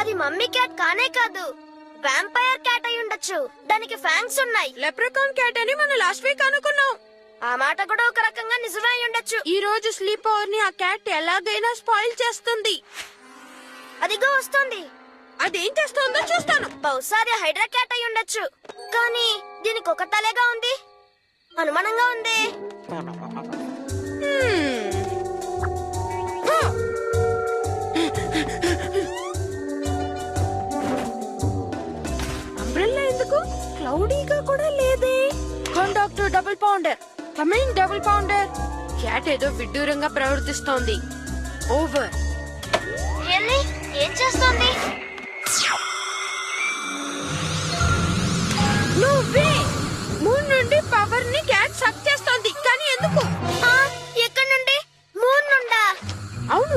అది mummy cat కానే కాదు, వ్యాంపైర్ క్యాట్ అయి ఉండొచ్చు. దానికి ఫ్యాంగ్స్ ఉన్నాయి. లెప్రకాన్ క్యాట్ అని మనం లాస్ట్ వీక్ అనుకున్నాం. ఆ మాట కూడా ఒక రకంగా నిజమే అయి ఉండొచ్చు. ఈ రోజు స్లీప్ ఓవర్ ని ఆ క్యాట్ ఎలాగైనా స్పాయిల్ చేస్తుంది. అదిగో వస్తుంది. అదేం చేస్తుందో చూస్తాను. బహుశా అది హైడ్రా క్యాట్ అయి ఉండొచ్చు. కానీ దీనికి ఒక తలేగా ఉంది. అనుమానంగా ఉంది. అంబ్రెల్లా ఎందుకు? క్లౌడీగా కూడా లేదే. Contact double founder, coming double founder. Cat ఏదో విడ్డూరంగా ప్రవర్తిస్తోంది. ఓవర్. ఏం చేస్తోంది? నువ్వే. మూన్ నుండి పవర్ ని క్యాట్ సక్ చేస్తోంది. కానీ ఎందుకు? ఎక్కడి నుండి? మూన్ నుండా? అవును.